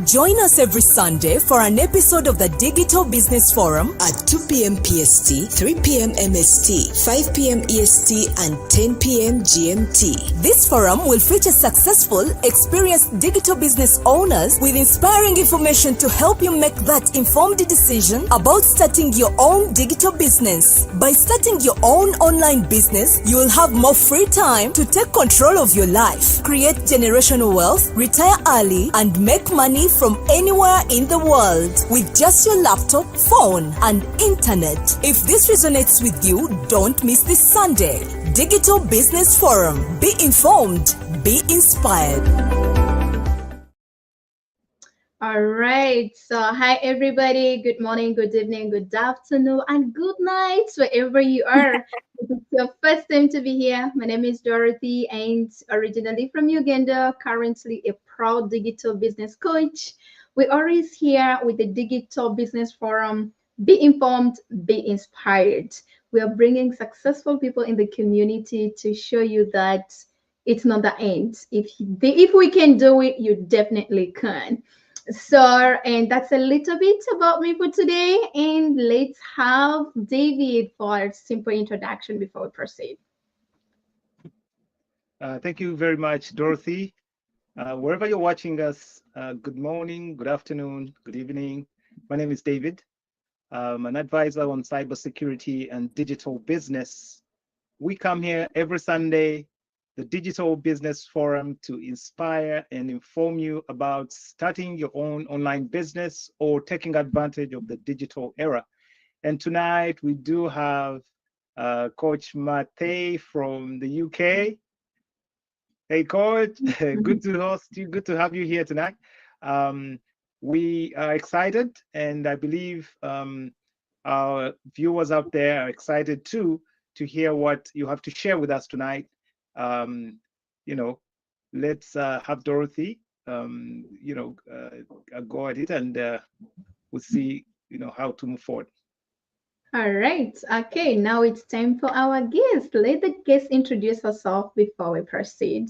Join us every Sunday for an episode of the Digital Business Forum at 2 p.m. PST, 3 p.m. MST, 5 p.m. EST, and 10 p.m. GMT. This forum will feature successful, experienced digital business owners with inspiring information to help you make that informed decision about starting your own digital business. By starting your own online business, you will have more free time to take control of your life, create generational wealth, retire early, and make money from anywhere in the world with just your laptop, phone, and internet. If this resonates with you, don't miss this Sunday. Digital Business Forum. Be informed, be inspired. All right. So, hi, everybody. Good morning, good evening, good afternoon, and good night, wherever you are. If it's your first time to be here, my name is Dorothy, and originally from Uganda, currently a proud digital business coach. We're always here with the Digital Business Forum. Be informed, be inspired. We are bringing successful people in the community to show you that it's not the end. If we can do it, you definitely can. So, and that's a little bit about me for today. And let's have David for a simple introduction before we proceed. Thank you very much, Dorothy. Wherever you're watching us, good morning, good afternoon, good evening. My name is David. I'm an advisor on cybersecurity and digital business. We come here every Sunday, the Digital Business Forum, to inspire and inform you about starting your own online business or taking advantage of the digital era. And tonight we do have Coach Mathe from the UK. Hey, Coach, good to host you. Good to have you here tonight. We are excited, and I believe our viewers out there are excited too to hear what you have to share with us tonight. Let's have Dorothy, go at it, and we'll see, how to move forward. All right. Okay, now it's time for our guest. Let the guest introduce herself before we proceed.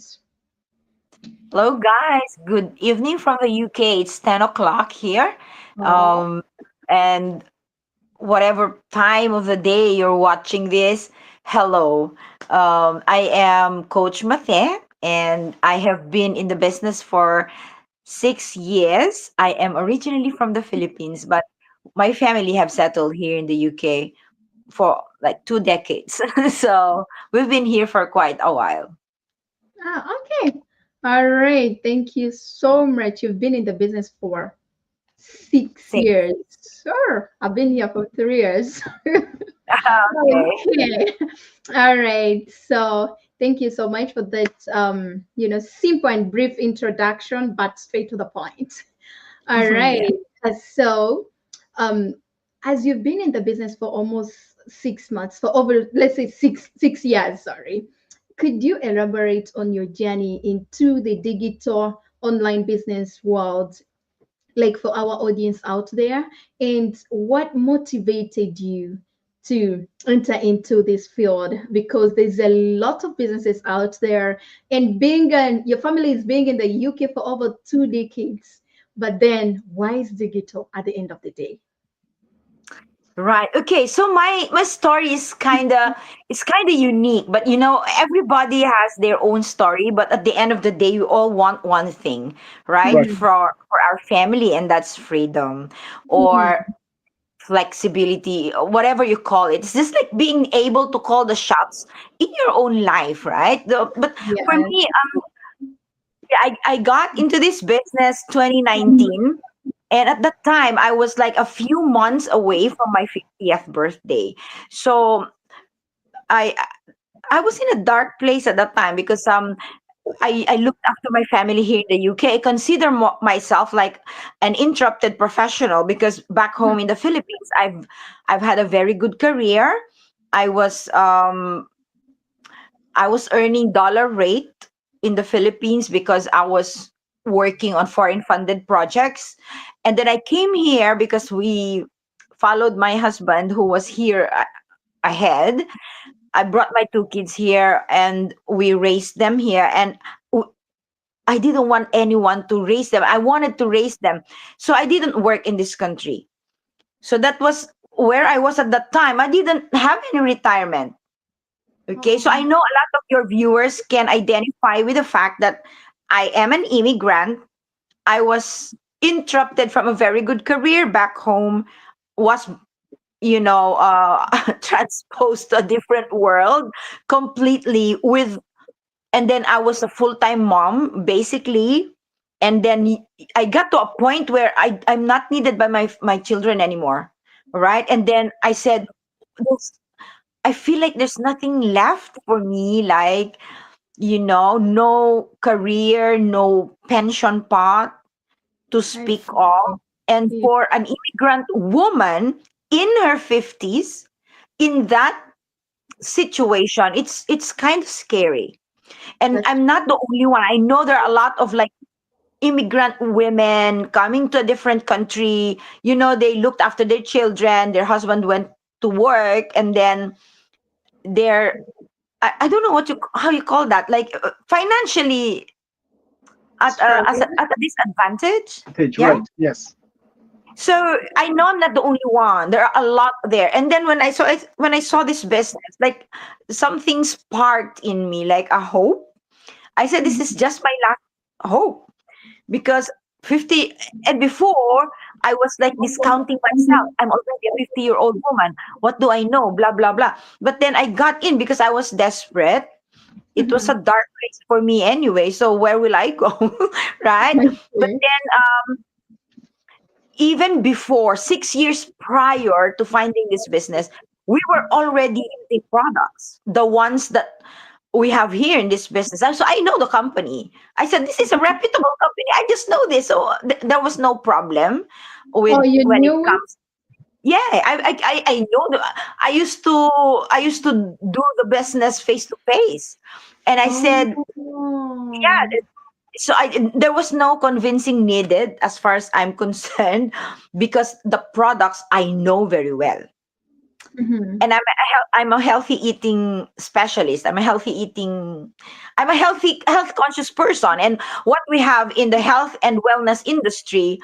Hello, guys. Good evening from the UK. It's 10 o'clock here. And whatever time of the day you're watching this, hello. I am Coach Mathe, and I have been in the business for 6 years. I am originally from the Philippines, but my family have settled here in the UK for like 2 decades. So we've been here for quite a while. Okay. All right. Thank you so much. You've been in the business for 6 years. Sure. I've been here for 3 years. Okay. All right. So thank you so much for that, simple and brief introduction, but straight to the point. All right. So, as you've been in the business for almost 6 months, for over, let's say six years, sorry, could you elaborate on your journey into the digital online business world, like for our audience out there, and what motivated you to enter into this field? Because there's a lot of businesses out there, and your family is being in the UK for over 2 decades. But then why is digital at the end of the day? Right. Okay. So my story is kinda unique, but everybody has their own story. But at the end of the day, we all want one thing, right? Right. For our family, and that's freedom or flexibility, or whatever you call it. It's just like being able to call the shots in your own life, right? But for me, I got into this business 2019. And at that time, I was like a few months away from my 50th birthday. So I was in a dark place at that time because I looked after my family here in the UK. I consider myself like an interrupted professional because back home in the Philippines, I've had a very good career. I was earning dollar rate in the Philippines because I was working on foreign funded projects. And then I came here because we followed my husband who was here ahead. I brought my 2 kids here and we raised them here. And I didn't want anyone to raise them. I wanted to raise them. So I didn't work in this country. So that was where I was at that time. I didn't have any retirement. Okay. So I Oh, know a lot of your viewers can identify with the fact that I am an immigrant. I was interrupted from a very good career back home, was, transposed to a different world completely with, and then I was a full-time mom basically. And then I got to a point where I'm not needed by my children anymore, right? And then I said, I feel like there's nothing left for me, like, no career, no pension pot to I speak of. see. And Yeah, for an immigrant woman in her 50s, in that situation, it's kind of scary. And that's I'm not the only one. I know there are a lot of like immigrant women coming to a different country. They looked after their children, their husband went to work, and then they're, I don't know how you call that, like, financially struggling. at a disadvantage. Page, Yeah. right? Yes. So I know I'm not the only one. There are a lot there. And then when I saw this business, like, something sparked in me, like a hope. I said, this is Mhm. just my last hope, because 50, and before I was like discounting myself. I'm already a 50-year-old woman. What do I know? Blah blah blah. But then I got in because I was desperate. It was a Mhm. dark place for me anyway. So where will I go? Right? I But see. then even before, 6 years prior to finding this business, we were already in the products, the ones that we have here in this business. And so I know the company. I said, this is a reputable company. I just know this. So there was no problem with Oh, you when it knew it? comes. Yeah, I know. I used to do the business face to face, and I said, Oh. yeah. So there was no convincing needed as far as I'm concerned, because the products I know very well. Mhm. And I'm a healthy eating specialist. I'm a health conscious person. And what we have in the health and wellness industry,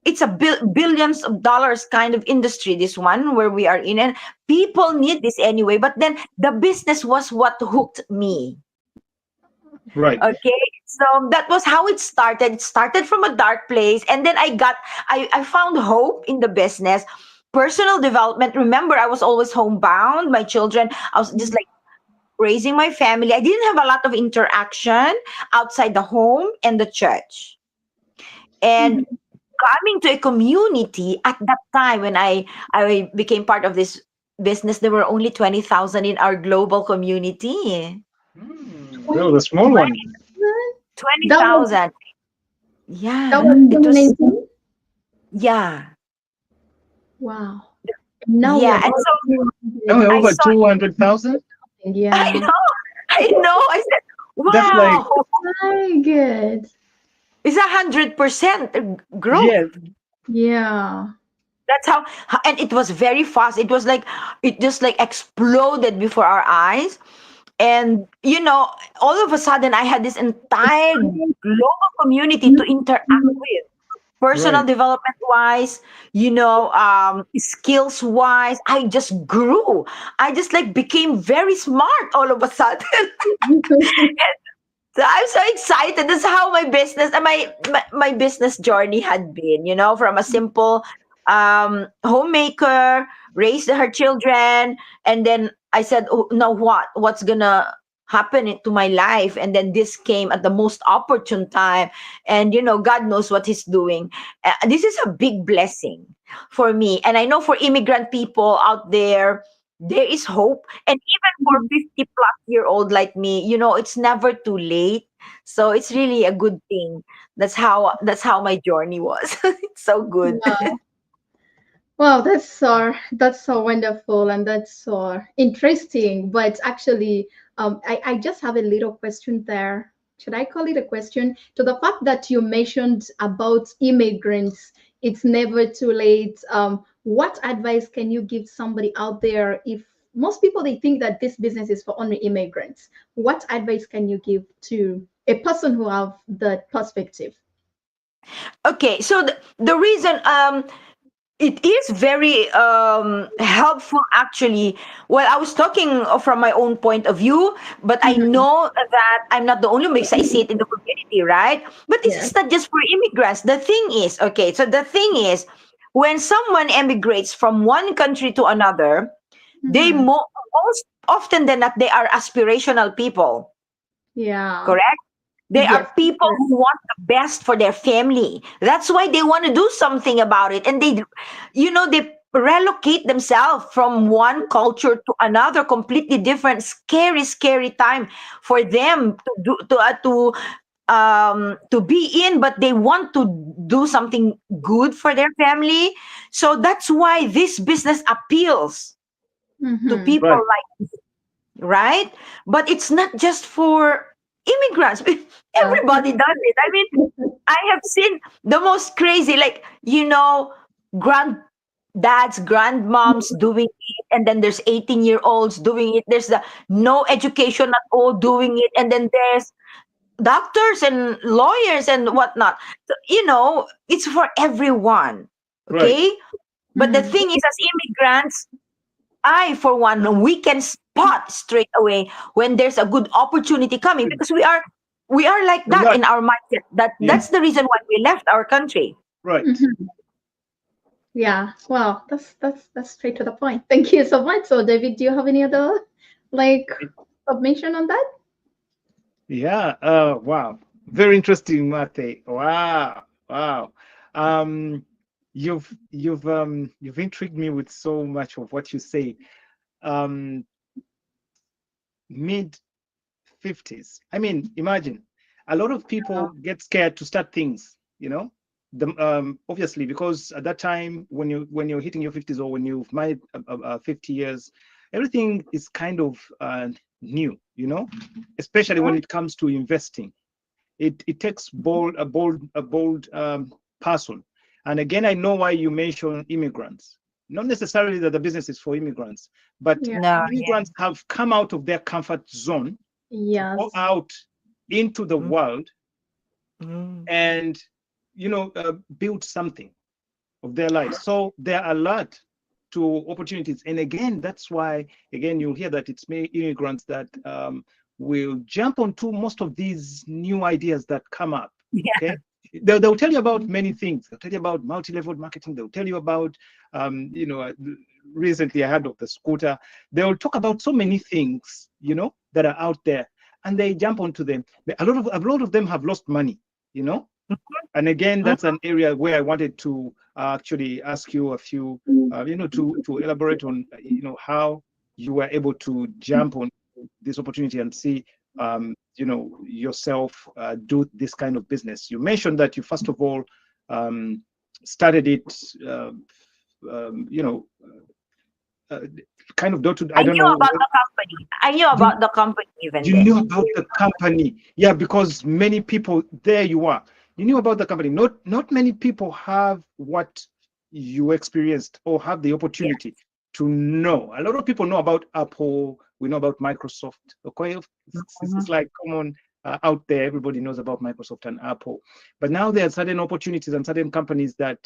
it's a billions of dollars kind of industry, this one where we are in, and people need this anyway. But then the business was what hooked me. Right. Okay, so that was how it started. It started from a dark place, and then I found hope in the business. Personal development. Remember, I was always homebound. My children, I was just like raising my family. I didn't have a lot of interaction outside the home and the church. And Mhm. coming to a community at that time when I became part of this business, there were only 20,000 in our global community. That was a small 20,000? one. Twenty That was thousand. Yeah, that was it was. 2019? Yeah, Wow. Now we yeah, are and over so Oh, 200. I over saw. 200,000? I Yeah. know, I know. I said, That's like, "Wow, My good. it's 100% growth." yes, Yeah. That's how, and it was very fast. It was like it just like exploded before our eyes, and all of a sudden, I had this entire global community to interact with. Personal right. development wise, skills wise, I just grew. I just like became very smart all of a sudden. So I'm so excited. That's how my business and my business journey had been, from a simple homemaker, raised her children, and then I said, oh, now what's gonna happen to my life? And then this came at the most opportune time, and God knows what He's doing. This is a big blessing for me, and I know for immigrant people out there, there is hope. And even for 50 plus year old like me, it's never too late. So it's really a good thing. That's how my journey was. It's so good. Wow. Wow, that's so wonderful and that's so interesting. But actually, I just have a little question there. Should I call it a question? To the fact that you mentioned about immigrants, it's never too late. What advice can you give somebody out there if most people they think that this business is for only immigrants? What advice can you give to a person who have the perspective. Okay, so the reason it is very helpful actually. Well, I was talking from my own point of view, but I Mhm. know that I'm not the only one because I see it in the community, right? But this Yes. is not just for immigrants. The thing is, okay, so the thing is, when someone emigrates from one country to another, they Mhm. most often than not they are aspirational people, Yeah. correct? They Yes. are people Correct. who want the best for their family. That's why they want to do something about it. And they relocate themselves from one culture to another, completely different, scary, scary time for them to be in, but they want to do something good for their family. So that's why this business appeals to Mhm. people Right. like, right? But it's not just for immigrants. Yeah. Everybody does it. I mean, I have seen the most crazy, like, granddads, grandmoms doing it, and then there's 18-year-olds doing it. There's the no education at all doing it, and then there's doctors and lawyers and whatnot. So, it's for everyone. Right. Okay? But the Mhm. thing is, as immigrants, I, for one, we can spot straight away when there's a good opportunity coming because we are like A that lot. in our mindset. Yeah. That's the reason why we left our country. Right. Mhm. Yeah. Well, that's straight to the point. Thank you so much. So, David, do you have any other like submission on that? Yeah. Wow. Very interesting, Mathe. Wow. Wow. Um, you've intrigued me with so much of what you say. Um, Mid 50s. I mean, imagine a lot of people get scared to start things, obviously because at that time when you're hitting your 50s or when you've made 50 years, everything is kind of new, especially when it comes to investing. It takes a bold person. And again, I know why you mention immigrants. Not necessarily that the business is for immigrants, but Yeah. No, yeah. immigrants have come out of their comfort zone to go Yes. out into the Mm, world mm. and build something of their lives. So there are a lot to opportunities. And again, that's why, again, you'll hear that it's immigrants that will jump onto most of these new ideas that come up. Yeah. Okay. They'll tell you about many things. They'll tell you about multi-level marketing. They'll tell you about, recently I heard of the scooter. They'll talk about so many things, that are out there, and they jump onto them. A lot of them have lost money, you know, and again, Mm, that's an area where I wanted to actually ask you a few, to elaborate on, how you were able to jump on this opportunity and see, yourself do this kind of business. You mentioned that you first of all started it, uh, um, you know, uh, kind of I I don't knew know. about the company. I knew You about the company even you knew then. about the company, yeah, because many people, there you are, you knew about the company. Not many people have what you experienced or have the Yeah. opportunity to know. A lot of people know about Apple, we know about Microsoft. Okay, it's Mhm. like common, out there, everybody knows about Microsoft and Apple. But now there are certain opportunities and certain companies that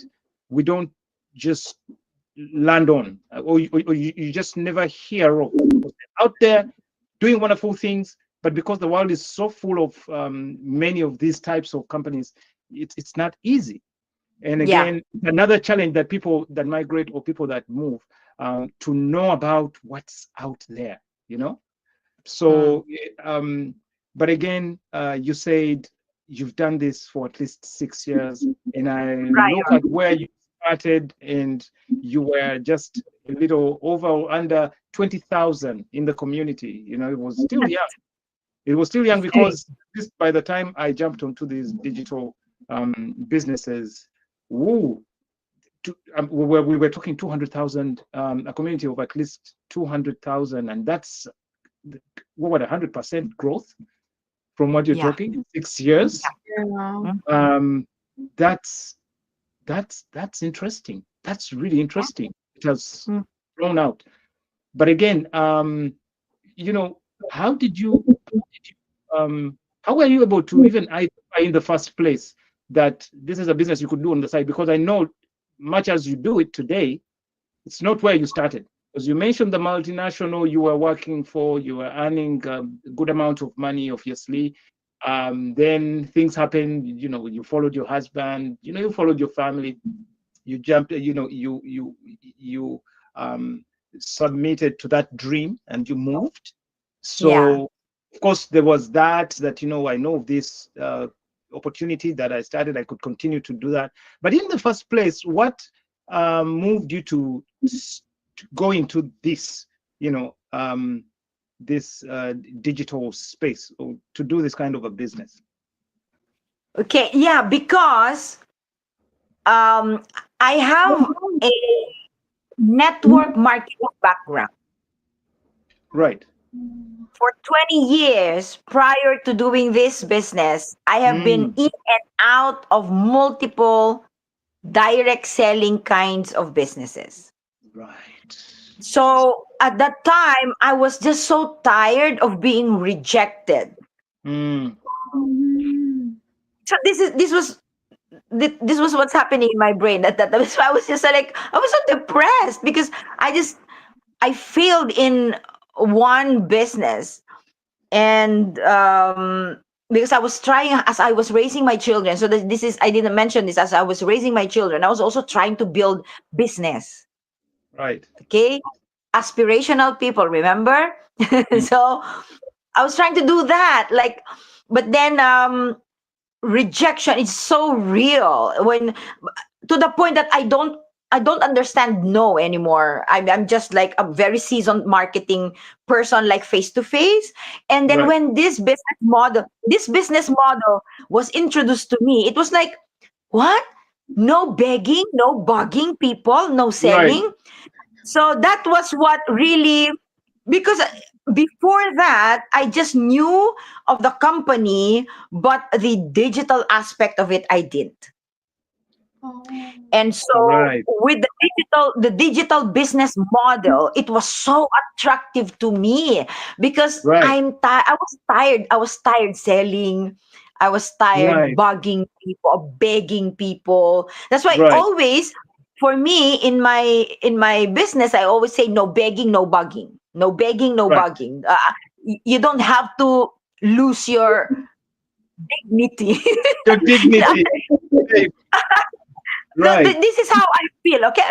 we don't just land on, or you just never hear of, because they're out there doing wonderful things. But because the world is so full of many of these types of companies, it's not easy. And Yeah. again, another challenge that people that migrate or people that move, to know about what's out there, Mm. So, but again, you said you've done this for at least 6 years, and I look Prior. at where you started, and you were just a little over or under 20,000 in the community. It was still young. It was still young It's very. because this, by the time I jumped onto these digital businesses, woo, we were talking 200,000, a community of at least 200,000, and that's what 100% growth from what you're Yeah. talking in 6 years. Yeah. Mm, Um, that's that's interesting. That's really yeah. interesting. It has Mm. grown out. But again, you know, how did you How were you able to even identify in the first place that this is a business you could do on the side? Because I know much as you do it today, it's not where you started. As you mentioned, the multinational you were working for, you were earning a good amount of money, obviously. Then things happened, you followed your husband, you followed your family, you jumped, you submitted to that dream and you moved. Yeah. So, of course, there was that, I know this opportunity that I started, I could continue to do that. But in the first place, what moved you to go into this, this digital space, or to do this kind of a business? Okay. Yeah, because I have a network marketing background. Right. For 20 years prior to doing this business, I have been Mm, in and out of multiple direct selling kinds of businesses. right. So at that time, I was just so tired of being rejected. Mm, So this was what's happening in my brain. That's why I was just like I was so depressed because I failed in one business, and because I was trying as I was raising my children. So this is I didn't mention this, as I was raising my children, I was also trying to build business. right. Okay, aspirational people, remember? Mm, So I was trying to do that, like, but then rejection is so real when to the point that I don't understand no anymore. I'm just like a very seasoned marketing person, like face to face. And then right. when this business model was introduced to me, it was like, what? No begging, no bugging people, no Right. selling. So that was what really, because before that I just knew of the company, but the digital aspect of it I didn't. Oh. And so Right. with the digital business model, it was so attractive to me because Right. I was tired selling. I was tired Right. bugging people, begging people. That's why Right. always for me in my business, I always say no begging, no bugging. No begging, no Right. bugging. You don't have to lose your dignity. Your dignity. Right. No, Right. this is how I feel. Okay,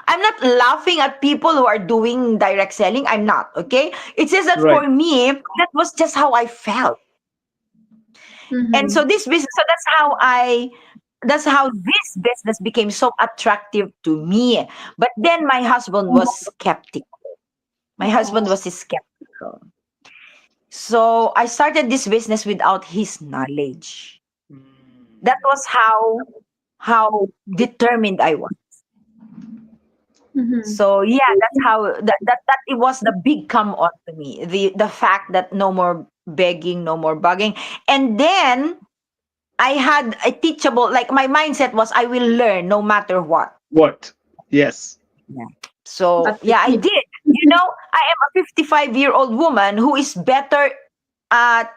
I'm not laughing at people who are doing direct selling. I'm not. Okay, it's just that Right. for me, that was just how I felt. And so Mhm. this business, so that's how this business became so attractive to me. But then my husband was skeptical. My husband Oh. was skeptical. So I started this business without his knowledge. Mm, That was how determined I was. Mhm. So yeah, that's how that it was the big come on to me. The fact that no more begging, no more bugging. And then I had a teachable, like my mindset was I will learn no matter what. what? Yes. Yeah. So That's the yeah, I key. did. I am a 55-year-old woman who is better at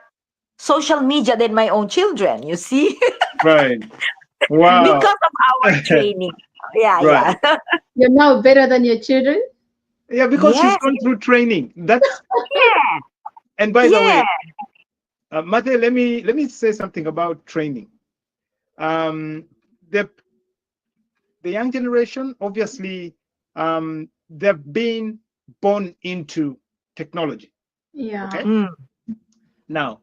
social media than my own children, you see? Right. Wow. Because of our training. Yeah, Right. yeah. You're now better than your children. Yeah, because she's Yes, gone through training. That's yeah, and by the yeah. way, Mathe, let me say something about training. Um, the the young generation, obviously, they've been born into technology. Yeah. Okay. Mm, Now,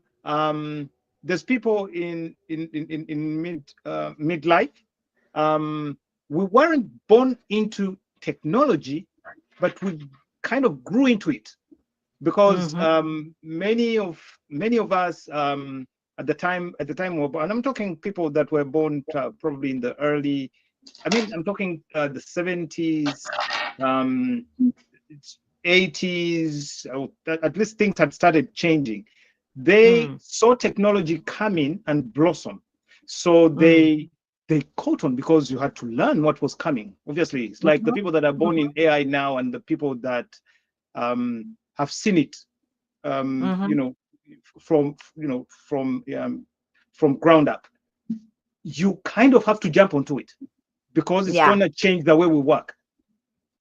there's people in midlife. Um, we weren't born into technology, but we kind of grew into it because mhm, many of us at the time were born, and I'm talking people that were born probably in the early. I mean, I'm talking the 70s, um, 80s. At least things had started changing. They mm, saw technology come in and blossom, so mm, they caught on because you had to learn what was coming. Obviously, it's like the mhm, people that are born in AI now and the people that have seen it, mhm, from from ground up, you kind of have to jump onto it because it's Yeah. going to change the way we work.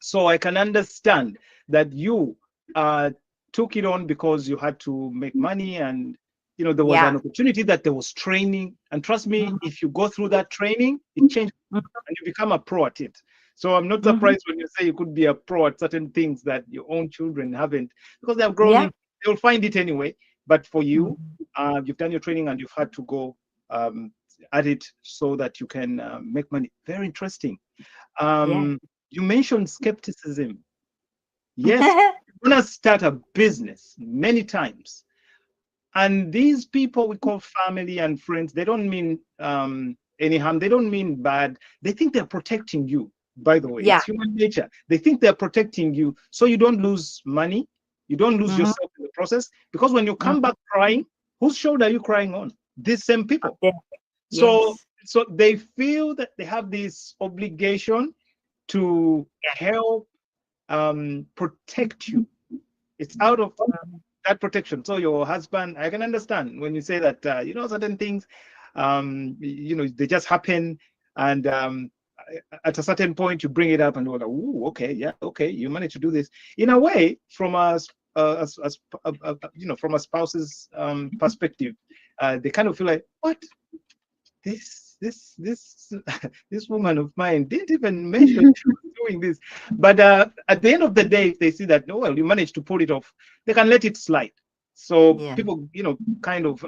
So I can understand that you uh, took it on because you had to make money, and there was Yeah. an opportunity, that there was training. And trust me, Mhm. if you go through that training, it changes and you become a pro at it. So I'm not Mhm. surprised when you say you could be a pro at certain things that your own children haven't, because they have grown Yeah. in. They'll find it anyway. But for you, Mhm. you've done your training and you've had to go um, at it so that you can make money. Very interesting. Yeah. You mentioned skepticism. Yes, you're gonna start a business many times, and these people we call family and friends, they don't mean any harm. They don't mean bad. They think they're protecting you. By the way, Yeah. it's human nature. They think they're protecting you so you don't lose money, you don't lose Mhm. yourself in the process. Because when you come Mhm. back crying, whose shoulder are you crying on? These same people. Yeah. So, Yes. so they feel that they have this obligation to help protect you. It's out of Mhm. that protection. So your husband, I can understand when you say that certain things, they just happen, and at a certain point you bring it up, and you're like, "Ooh, okay, yeah, okay, you managed to do this." In a way, from from a spouse's perspective, they kind of feel like, "What? This this woman of mine didn't even mention she was doing this." But at the end of the day, if they see that, no, well, you managed to pull it off, they can let it slide. So Yeah. people, kind of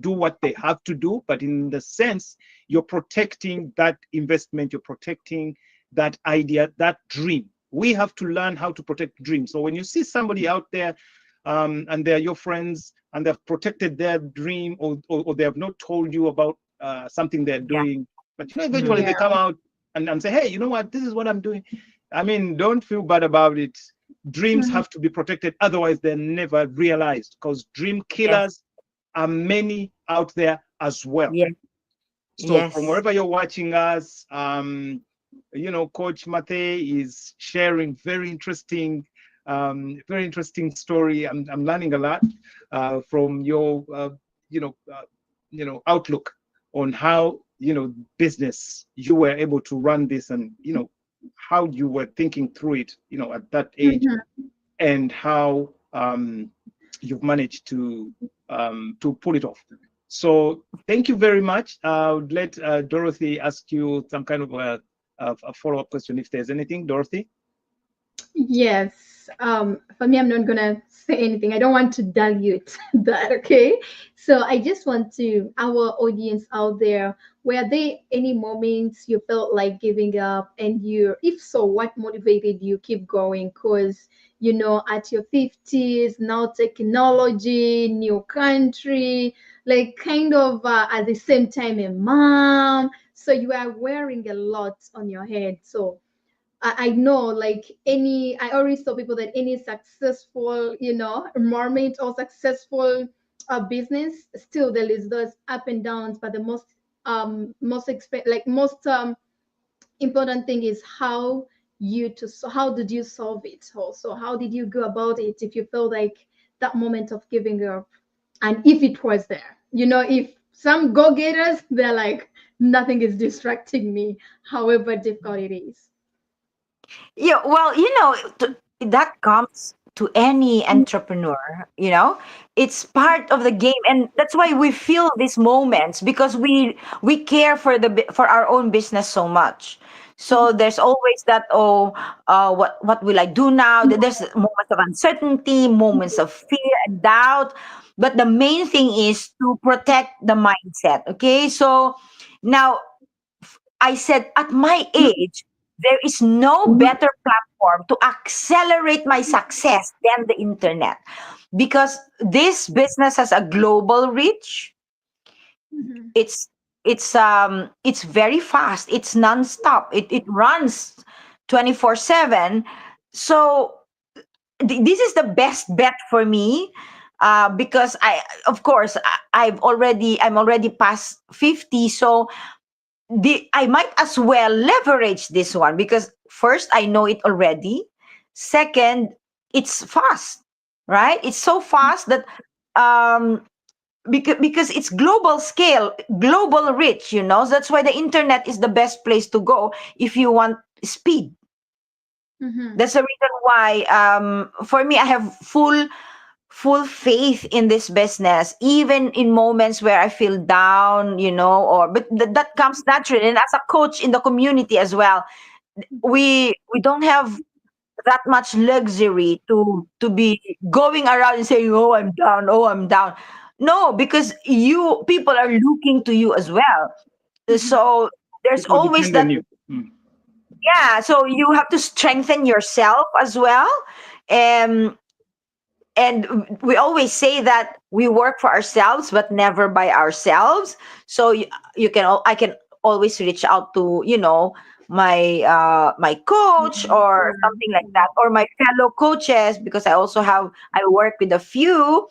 do what they have to do, but in the sense, you're protecting that investment, you're protecting that idea, that dream. We have to learn how to protect dreams. So when you see somebody out there, and they're your friends, and they've protected their dream, or they have not told you about something they're Yeah. doing, but eventually Mhm. they Yeah. come out and say, hey, you know what, this is what I'm doing. I mean, don't feel bad about it. Dreams Mhm. have to be protected, otherwise they're never realized, because dream Yes. killers are many out there as well. Yes. So from Yes. wherever you're watching us, Coach Mathe is sharing very interesting story. I'm learning a lot from your, outlook on how, business, you were able to run this, and, how you were thinking through it, at that age, Mhm. and how you've managed to pull it off. So thank you very much. I would let Dorothy ask you some kind of a follow-up question if there's anything, Dorothy. Yes. For me, I'm not gonna say anything. I don't want to dilute that. Okay. So I just want to our audience out there. Were there any moments you felt like giving up, and if so, what motivated you keep going? Because at your 50s now, technology, new country, like kind of at the same time a mom. So you are wearing a lot on your head. So I know like I always tell people that any successful, mermaid or successful business, still there is those up and downs, but the most important thing is how did you solve it also? How did you go about it if you feel like that moment of giving up? And if it was there, if some go-getters, they're like, nothing is distracting me, however difficult it is. Yeah, well, that comes to any entrepreneur, it's part of the game, and that's why we feel these moments, because we care for for our own business so much. So there's always that, oh, what will I do now? There's moments of uncertainty, moments of fear and doubt, but the main thing is to protect the mindset. Okay, so now I said, at my age, there is no better platform to accelerate my success than the internet, because this business has a global reach. Mhm. It's it's very fast. It's nonstop. It runs 24/7. So this is the best bet for me, because of course, I'm already past 50, so I might as well leverage this one, because first, I know it already. Second, it's fast, right? It's so fast that um, because it's global scale, global reach, that's why the internet is the best place to go if you want speed. Mm-hmm. That's the reason why, for me, I have full faith in this business, even in moments where I feel down, or but that comes naturally. And as a coach in the community as well, we don't have that much luxury to be going around and saying, "Oh, I'm down. Oh, I'm down." No, because you people are looking to you as well. Mm-hmm. So there's People always depend that. on you. Mm. Yeah, so you have to strengthen yourself as well. Um, and we always say that we work for ourselves but never by ourselves. So I can always reach out to my coach or something like that, or my fellow coaches, because I work with a few,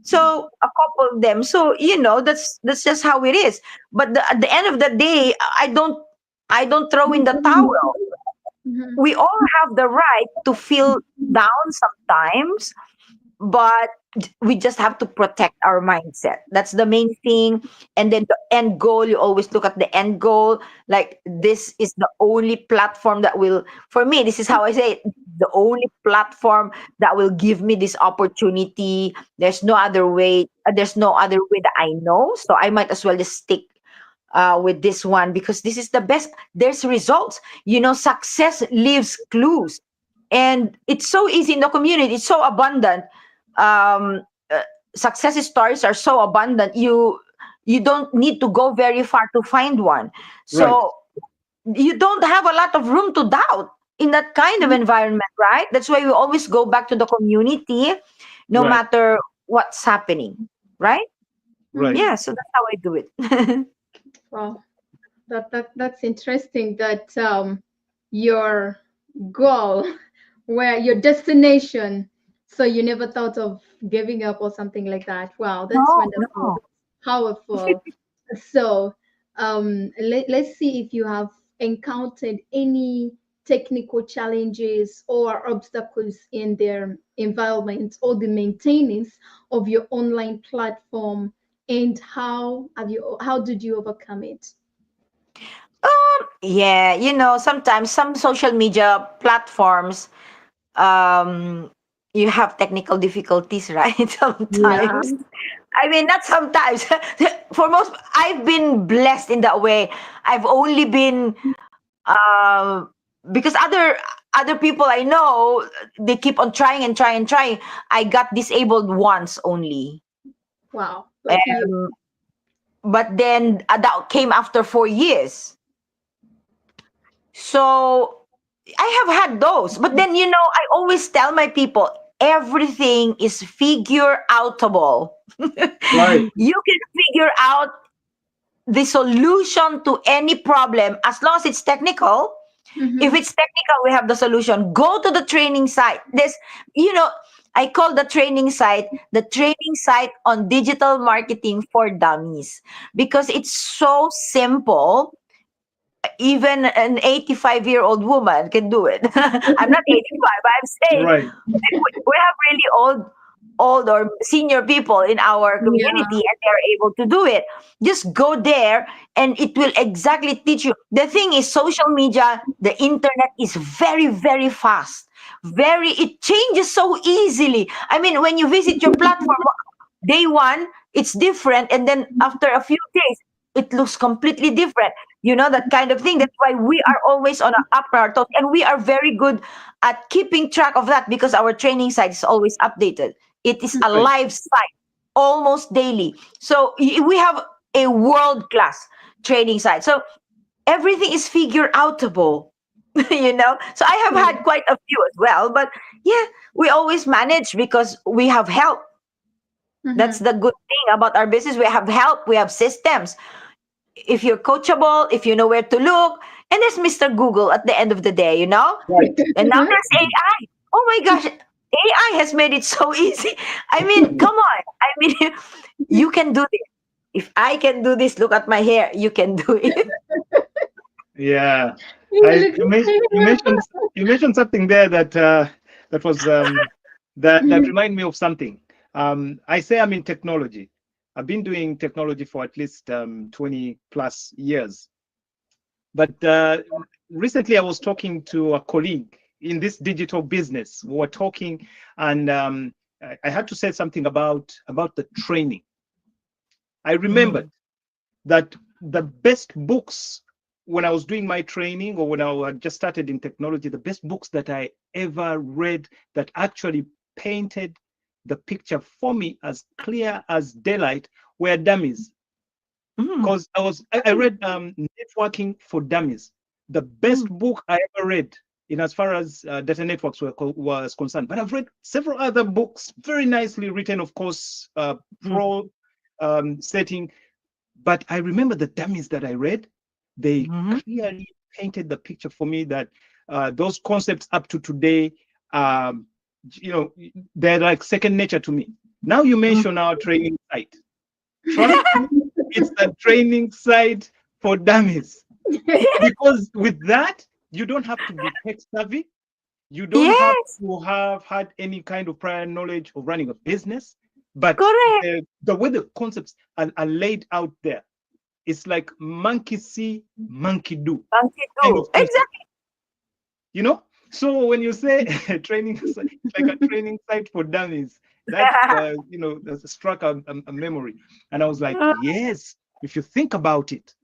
so a couple of them. So that's just how it is. But at the end of the day, I don't throw in the towel. Mm-hmm. We all have the right to feel down sometimes, but we just have to protect our mindset. That's the main thing. And then the end goal, you always look at the end goal. Like, this is the only platform that will, for me, this is how I say it, the only platform that will give me this opportunity. There's no other way that I know. So I might as well just stick with this one, because this is the best. There's results. Success leaves clues, and it's so easy in the community. It's so abundant. Um, uh, Success stories are so abundant. You don't need to go very far to find one. Right. So you don't have a lot of room to doubt in that kind of environment, right? That's why we always go back to the community, no Right. matter what's happening, right? Right. Yeah. So that's how I do it. Wow, that's interesting. That your goal, where your destination, so you never thought of giving up or something like that. Wow, that's No, wonderful, no. powerful. So let's see if you have encountered any technical challenges or obstacles in their environment or the maintenance of your online platform, and how did you overcome it? Yeah, sometimes some social media platforms, you have technical difficulties, right? Yeah. Sometimes. I mean, not sometimes. For most, I've been blessed in that way. I've only been, um, because other people I know, they keep on trying and trying and trying. I got disabled once only. Wow, lucky you. Um, but then that came after 4 years. So I have had those. But then, I always tell my people, everything is figure outable. Right. You can figure out the solution to any problem as long as it's technical. If Mm-hmm. it's technical, we have the solution. Go to the training site. You know, I call the training site on digital marketing for dummies, because it's so simple. Even an 85-year-old woman can do it. I'm not 85, but I'm saying Right. we have really old or senior people in our Yeah. community, and they're able to do it. Just go there and it will exactly teach you. The thing is, social media, the internet is very, very fast. It changes so easily. I mean, when you visit your platform, day one, it's different. And then after a few days, it looks completely different. That kind of thing. That's why we are always on our toes. And we are very good at keeping track of that, because our training site is always updated. It is a Right. live site almost daily. So we have a world class training site. So everything is figure outable. So I have had quite a few as well. But yeah, we always manage because we have help. That's Mm-hmm. the good thing about our business. We have help, we have systems. If you're coachable, if you know where to look, and there's Mr. Google at the end of the day. Right. And now there's AI. Oh my gosh, AI has made it so easy. I mean, come on. I mean, you can do this. If I can do this, look at my hair, you can do it. Yeah. You I look you, men- you mentioned something there that that was that reminded me of something. I say I'm in technology. I've been doing technology for at least 20 plus years. But recently, I was talking to a colleague in this digital business. We were talking, and I had to say something about the training. I remembered that the best books when I was doing my training or when I had just started in technology, the best books that I ever read that actually painted the picture for me as clear as daylight were dummies. Mm. Because I read Networking for Dummies, the best Mm. book I ever read in as far as data networks was concerned. But I've read several other books, very nicely written, of course, Mm. pro setting. But I remember the dummies that I read, they Mhm. clearly painted the picture for me that those concepts up to today, um, they're like second nature to me. Now you Mm. mention our training site. Trust me, it's a training site for dummies. Because with that, you don't have to be tech savvy. You don't have Yes, to have had any kind of prior knowledge of running a business. But correct. the way the concepts are laid out there, it's like monkey see, monkey do Monkey kind do. of concept, Exactly. you know? So when you say training, it's like a training site for dummies, that, that struck a memory. And I was like, yes, if you think about it,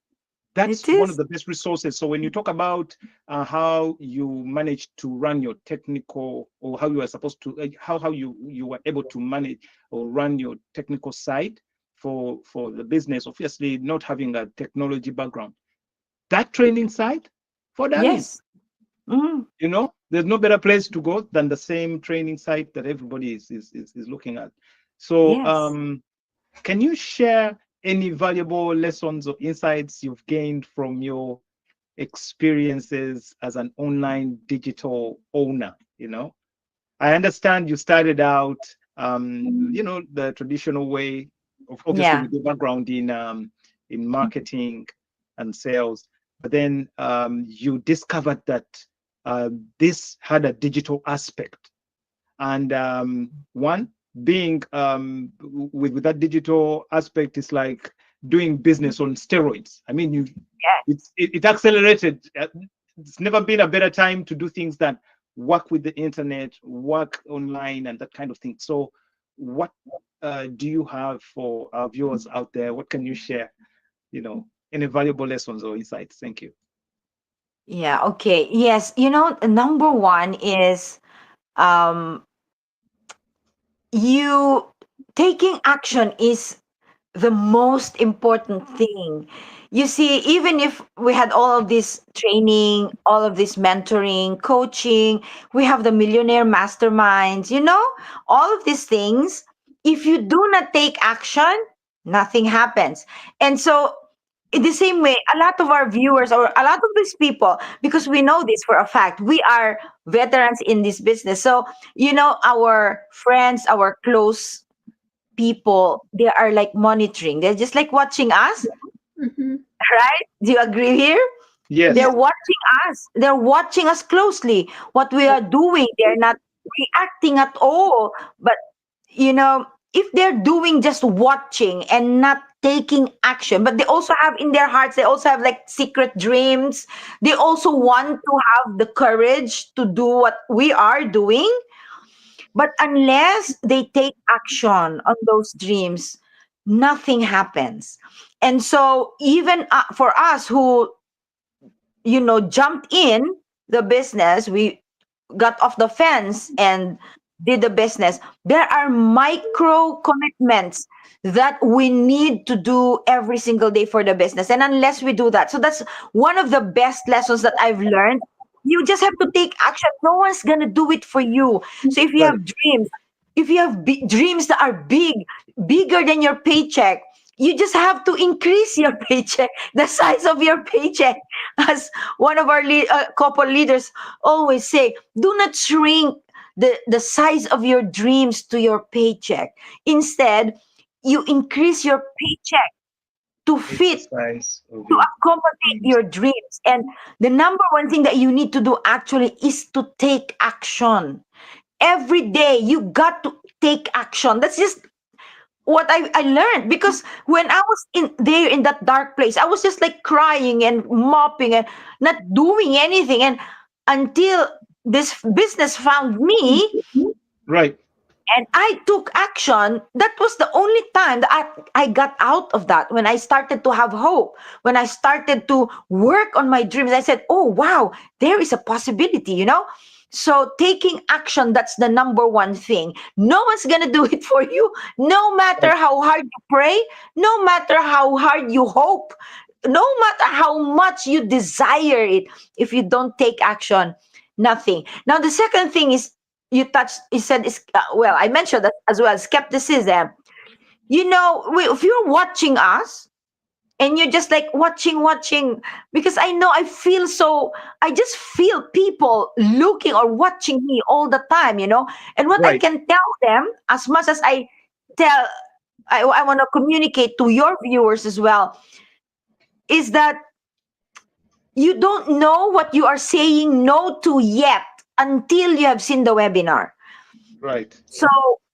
that's It one of is. the best resources. So when you talk about how you manage to run your technical, or how you are supposed to, how you were able to manage or run your technical side for the business, obviously not having a technology background, that training side for dummies, Yes. Mm. there's no better place to go than the same training site that everybody is looking at. So Yes. can you share any valuable lessons or insights you've gained from your experiences as an online digital owner? I understand you started out, the traditional way, of obviously Yeah. with your background in marketing and sales, but then you discovered that this had a digital aspect, and one being with that digital aspect is like doing business on steroids. I mean, it accelerated. It's never been a better time to do things than work with the internet, work online, and that kind of thing. So what do you have for our viewers out there? What can you share, any valuable lessons or insights? Thank you. Yeah. Okay. Yes. Number one is um you taking action is the most important thing. You see, even if we had all of this training, all of this mentoring, coaching, we have the millionaire masterminds, all of these things, if you do not take action, nothing happens. And so, in the same way, a lot of our viewers or a lot of these people, because we know this for a fact, we are veterans in this business. So, our friends, our close people, they are like monitoring, they're just like watching us, Mhm. right? Do you agree here? Yeah. They're Yes. watching us, they're watching us closely, what we are doing. They're not reacting at all, but if they're doing just watching and not taking action, but they also have in their hearts, they also have like secret dreams, they also want to have the courage to do what we are doing, but unless they take action on those dreams, nothing happens. And so, even for us who, jumped in the business, we got off the fence and did the business, there are micro commitments that we need to do every single day for the business. And unless we do that, so that's one of the best lessons that I've learned. You just have to take action. No one's going to do it for you. So if you Right. have dreams, if you have dreams that are big, bigger than your paycheck, you just have to increase your paycheck, the size of your paycheck. As one of our couple leaders always say, do not shrink the size of your dreams to your paycheck. Instead, you increase your paycheck to fit, Exercise of to your accommodate dreams. your dreams. And the number one thing that you need to do actually is to take action. Every day, you got to take action. That's just what I learned, because when I was in that dark place, I was just like crying and mopping and not doing anything. And until this business found me Right. and I took action, that was the only time that I got out of that. When I started to have hope, when I started to work on my dreams, I said, oh, wow, there is a possibility, So taking action, that's the number one thing. No one's going to do it for you, no matter Right. how hard you pray, no matter how hard you hope, no matter how much you desire it. If you don't take action, nothing. Now, the second thing is, you said, is well, I mentioned that as well, skepticism. If you're watching us and you're just like watching, because I just feel people looking or watching me all the time, and what I Right. can tell them, as much as tell I want to communicate to your viewers as well, is that you don't know what you are saying no to yet until you have seen the webinar. Right. So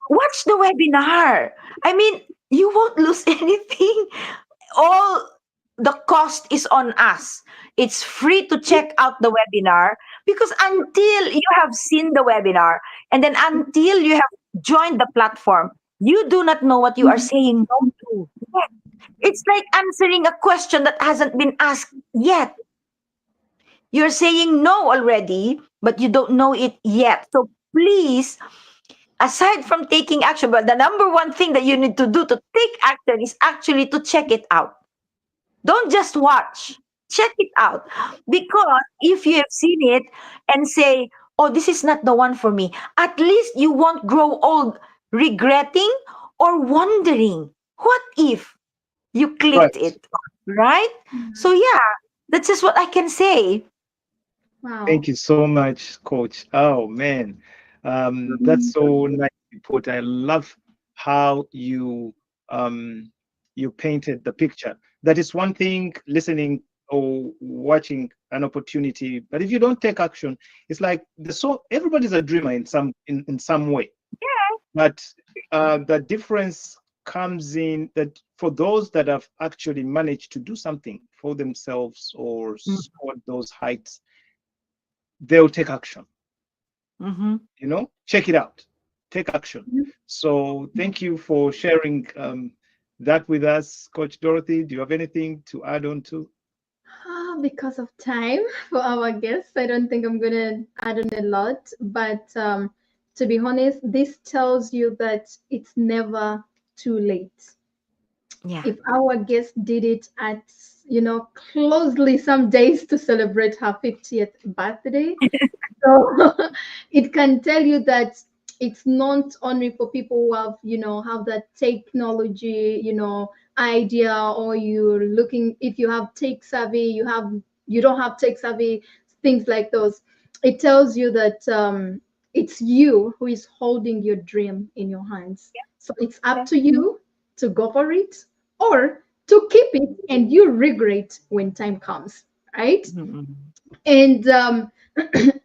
watch the webinar. I mean, you won't lose anything. All the cost is on us. It's free to check out the webinar, because until you have seen the webinar and then until you have joined the platform, you do not know what you are saying no to. It's like answering a question that hasn't been asked yet. You're saying no already, but you don't know it yet. So please, aside from taking action, but the number one thing that you need to do to take action is actually to check it out. Don't just watch, check it out. Because if you have seen it and say, oh, this is not the one for me, at least you won't grow old regretting or wondering, what if you clicked Right. it, right? So, yeah, that's just what I can say. Wow. Thank you so much, Coach. Oh man, that's so nicely put. I love how you painted the picture. That is one thing, listening or watching an opportunity, but if you don't take action, it's like everybody's a dreamer in some way. But the difference comes in that for those that have actually managed to do something for themselves or scored those heights, they'll take action. Mm-hmm. Check it out, take action. So thank you for sharing that with us, Coach Dorothy. Do you have anything to add on to? Because of time for our guests, I don't think I'm going to add on a lot. But to be honest, this tells you that it's never too late. Yeah. If our guest did it at, closely some days to celebrate her 50th birthday, so it can tell you that it's not only for people who have, have that technology, idea, or you're looking, if you have tech savvy, you don't have tech savvy, things like those. It tells you that it's you who is holding your dream in your hands. So it's up Yeah. to you to go for it or to keep it and you regret when time comes, right? Mhm. And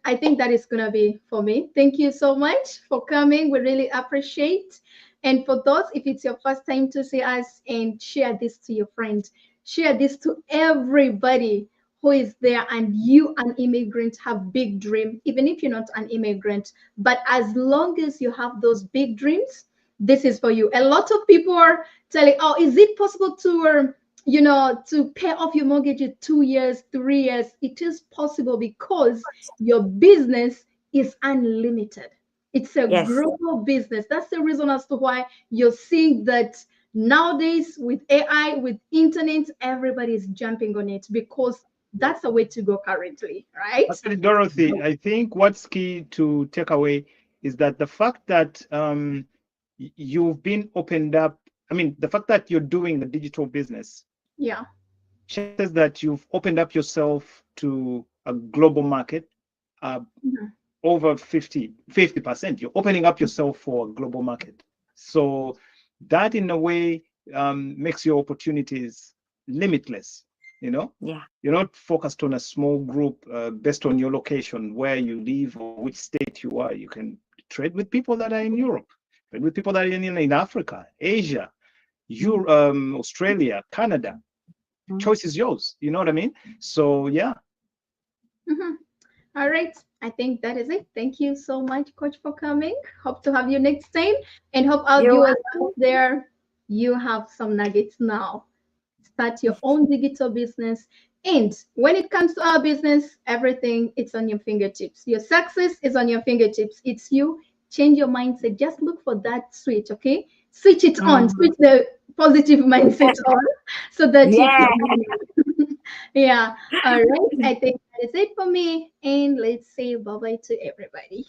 I think that is going to be for me. Thank you so much for coming. We really appreciate. And for those, if it's your first time to see us, and share this to your friends, share this to everybody who is there. And you, an immigrant, have big dream, even if you're not an immigrant. But as long as you have those big dreams, this is for you. A lot of people are telling, oh, is it possible to to pay off your mortgage in 2 years, 3 years? It is possible because your business is unlimited. It's a Yes. global business. That's the reason as to why you're seeing that nowadays with AI, with internet, everybody is jumping on it because that's the way to go currently, right? Actually, Dorothy, I think what's key to take away is that the fact that you've been opened up, I mean, the fact that you're doing a digital business, Yeah. chances that you've opened up yourself to a global market are Mhm. over 50%. You're opening up yourself for a global market. So that in a way makes your opportunities limitless. Yeah. You're not focused on a small group based on your location, where you live or which state you are. You can trade with people that are in Europe. but with people that are in Africa, Asia, Europe, Australia, Canada. Choice is yours. You know what I mean? So yeah. All right. I think that is it. Thank you so much, Coach, for coming. Hope to have you next time, and hope our You're viewers out there, you have some nuggets now. Start your own digital business. And when it comes to our business, everything it's on your fingertips. Your success is on your fingertips. It's you. Change your mindset. Just look for that switch, okay? Switch it on. Switch the positive mindset on so that you Yeah. can. Yeah. All right. I think that is it for me. And let's say bye-bye to everybody.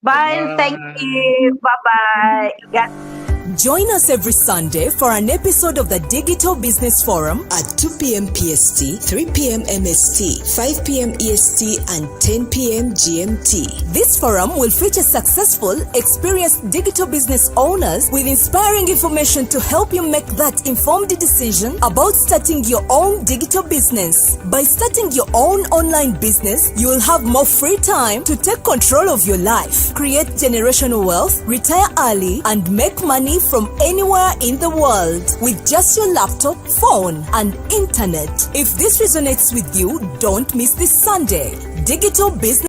Bye and thank Bye. you. Bye bye. Join us every Sunday for an episode of the Digital Business Forum at 2 p.m. PST, 3 p.m. MST, 5 p.m. EST, and 10 p.m. GMT. This forum will feature successful, experienced digital business owners with inspiring information to help you make that informed decision about starting your own digital business. By starting your own online business, you will have more free time to take control of your life, create generational wealth, retire early, and make money from anywhere in the world with just your laptop, phone, and internet. If this resonates with you, don't miss this Sunday. Digital Business